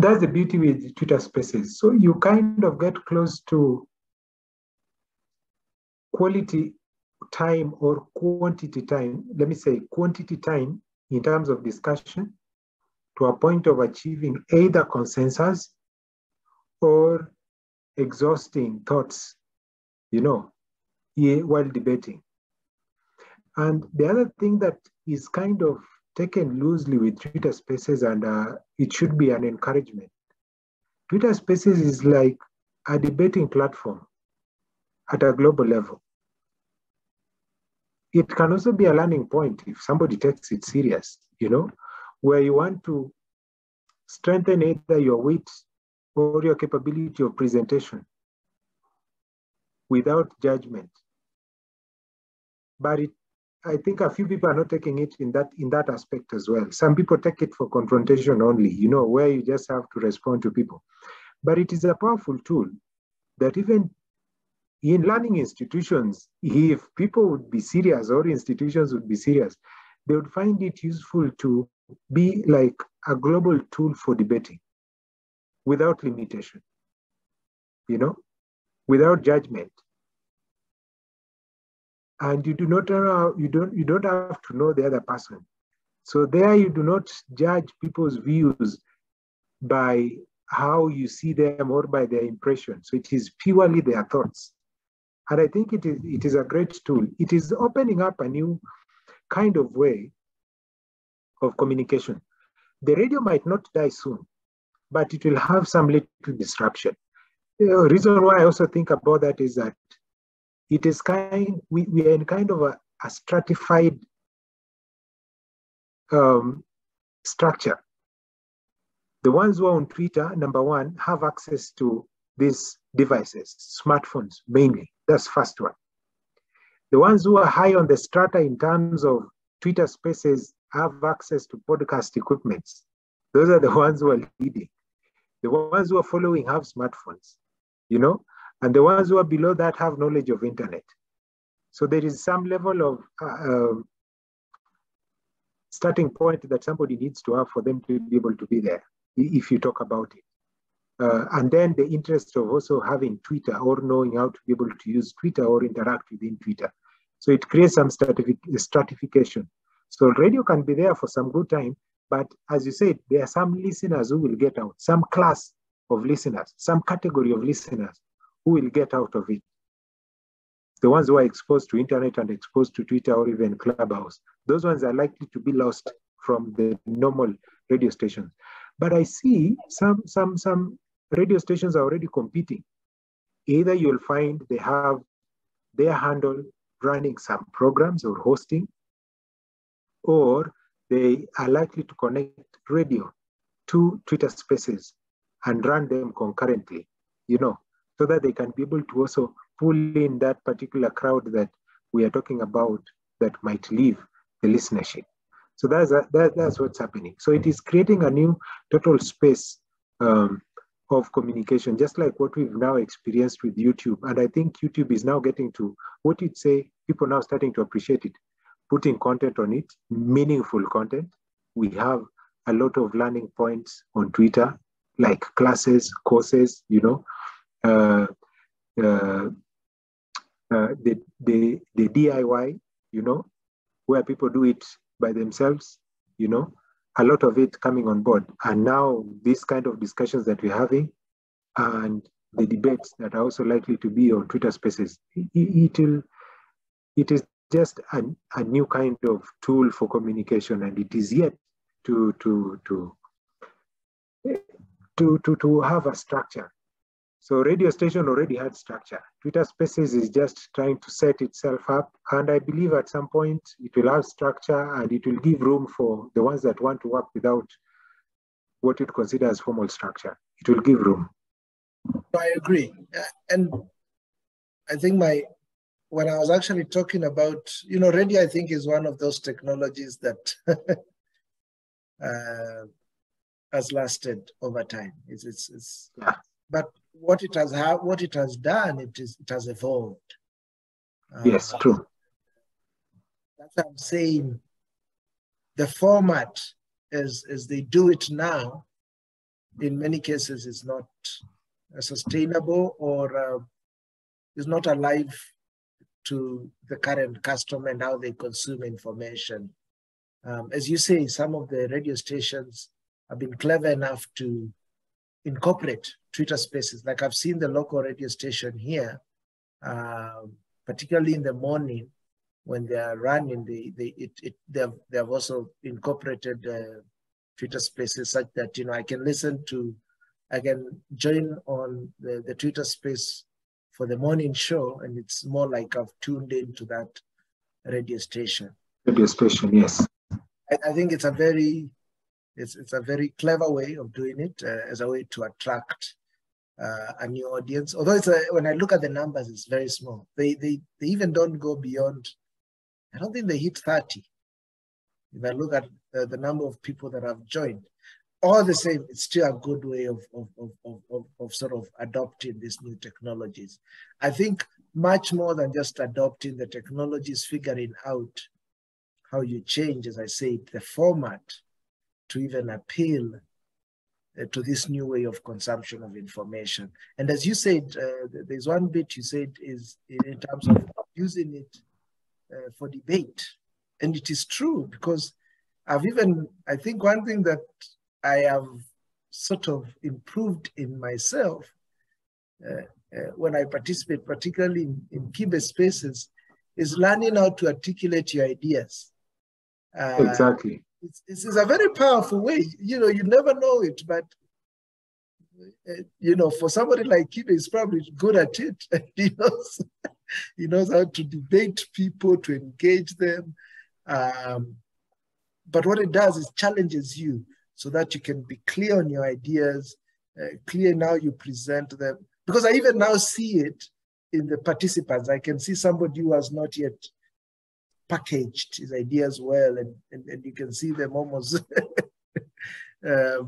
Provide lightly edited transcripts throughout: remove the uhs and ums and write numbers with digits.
that's the beauty with Twitter Spaces. So you kind of get close to quality time or quantity time, let me say quantity time in terms of discussion to a point of achieving either consensus or exhausting thoughts, while debating. And the other thing that is kind of taken loosely with Twitter Spaces, and it should be an encouragement. Twitter Spaces is like a debating platform at a global level. It can also be a learning point if somebody takes it serious, where you want to strengthen either your wit or your capability of presentation without judgment. But I think a few people are not taking it in that aspect as well. Some people take it for confrontation only, where you just have to respond to people. But it is a powerful tool that even in learning institutions, if people would be serious or institutions would be serious, they would find it useful to be like a global tool for debating without limitation, without judgment. And you don't have to know the other person. So there you do not judge people's views by how you see them or by their impression. So it is purely their thoughts. And I think it is a great tool. It is opening up a new kind of way of communication. The radio might not die soon, but it will have some little disruption. The reason why I also think about that is that it is we are in kind of a stratified structure. The ones who are on Twitter, number one, have access to these devices, smartphones mainly. That's first one. The ones who are high on the strata in terms of Twitter Spaces have access to podcast equipments. Those are the ones who are leading. The ones who are following have smartphones, and the ones who are below that have knowledge of internet. So there is some level of starting point that somebody needs to have for them to be able to be there, if you talk about it. And then the interest of also having Twitter or knowing how to be able to use Twitter or interact within Twitter. So it creates some stratification. So radio can be there for some good time, but as you said, there are some listeners who will get out, some class of listeners, some category of listeners who will get out of it. The ones who are exposed to internet and exposed to Twitter or even Clubhouse, those ones are likely to be lost from the normal radio stations. But I see some radio stations are already competing. Either you'll find they have their handle running some programs or hosting, or they are likely to connect radio to Twitter Spaces and run them concurrently, so that they can be able to also pull in that particular crowd that we are talking about that might leave the listenership. So that's what's happening. So it is creating a new total space of communication, just like what we've now experienced with YouTube. And I think YouTube is now getting to what you'd say, people now starting to appreciate it, putting content on it, meaningful content. We have a lot of learning points on Twitter, like classes, courses, the DIY, where people do it by themselves, a lot of it coming on board. And now these kind of discussions that we're having and the debates that are also likely to be on Twitter Spaces, it is just a new kind of tool for communication, and it is yet to have a structure. So radio station already had structure. Twitter Spaces is just trying to set itself up. And I believe at some point it will have structure and it will give room for the ones that want to work without what you'd consider as formal structure. It will give room. I agree. And I think when I was actually talking about, radio, I think is one of those technologies that has lasted over time. Yeah. But what it has done, it has evolved. Yes, true. That's what I'm saying. The format as they do it now, in many cases is not sustainable or is not alive to the current customer and how they consume information. As you say, some of the radio stations have been clever enough to incorporate Twitter Spaces. Like I've seen the local radio station here, particularly in the morning when they are running, they have also incorporated Twitter Spaces such that, you know, I can join on the Twitter Space for the morning show, and it's more like I've tuned into that radio station. Radio station, yes. I think it's a very clever way of doing it as a way to attract a new audience. Although when I look at the numbers, it's very small. They even don't go beyond. I don't think they hit 30. If I look at the number of people that have joined, all the same, it's still a good way of sort of adopting these new technologies. I think much more than just adopting the technologies, figuring out how you change, as I said, the format to even appeal to this new way of consumption of information. And as you said, there's one bit you said is in terms of using it for debate. And it is true, because I think one thing that I have sort of improved in myself when I participate, particularly in key-based spaces, is learning how to articulate your ideas. Exactly. It's a very powerful way. You know, you never know it, but you know, for somebody like Kibe, he's probably good at it. He knows how to debate people, to engage them. But what it does is challenges you so that you can be clear on your ideas, clear in how you present them. Because I even now see it in the participants. I can see somebody who has not yet packaged his ideas well, and you can see them almost yeah,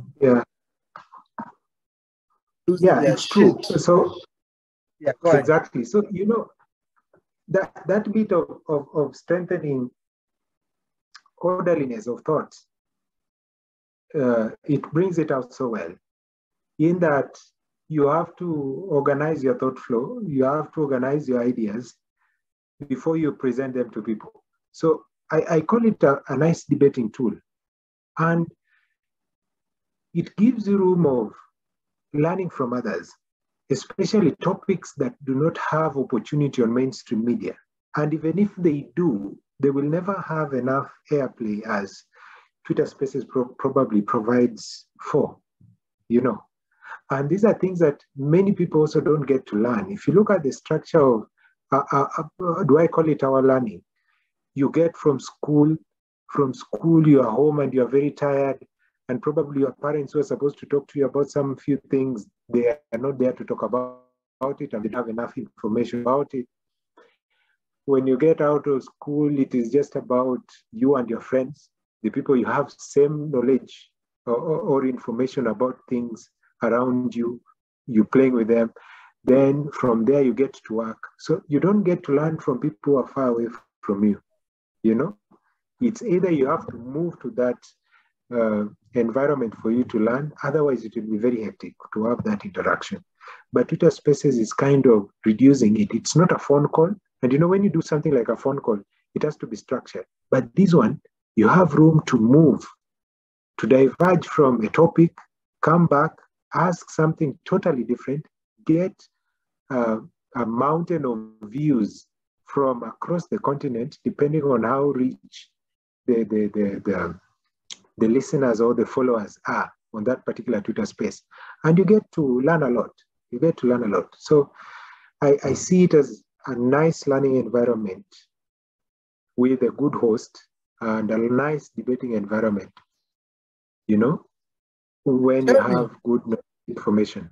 it's true. So yeah, go ahead. Exactly. So, you know, that bit of strengthening orderliness of thoughts, it brings it out so well, in that you have to organize your thought flow, you have to organize your ideas before you present them to people. So I call it a nice debating tool. And it gives you room of learning from others, especially topics that do not have opportunity on mainstream media. And even if they do, they will never have enough airplay as Twitter Spaces probably provides for, you know. And these are things that many people also don't get to learn. If you look at the structure of, do I call it our learning? You get from school you are home and you are very tired, and probably your parents who are supposed to talk to you about some few things, they are not there to talk about it, and they don't have enough information about it. When you get out of school, it is just about you and your friends, the people you have same knowledge or information about things around you, you playing with them. Then from there you get to work. So you don't get to learn from people who are far away from you, you know? It's either you have to move to that environment for you to learn, otherwise it will be very hectic to have that interaction. But Twitter Spaces is kind of reducing it. It's not a phone call. And you know, when you do something like a phone call, it has to be structured. But this one, you have room to move, to diverge from a topic, come back, ask something totally different, get a mountain of views from across the continent, depending on how rich the listeners or the followers are on that particular Twitter space. And you get to learn a lot. You get to learn a lot. So I see it as a nice learning environment with a good host and a nice debating environment, you know, when you have good information.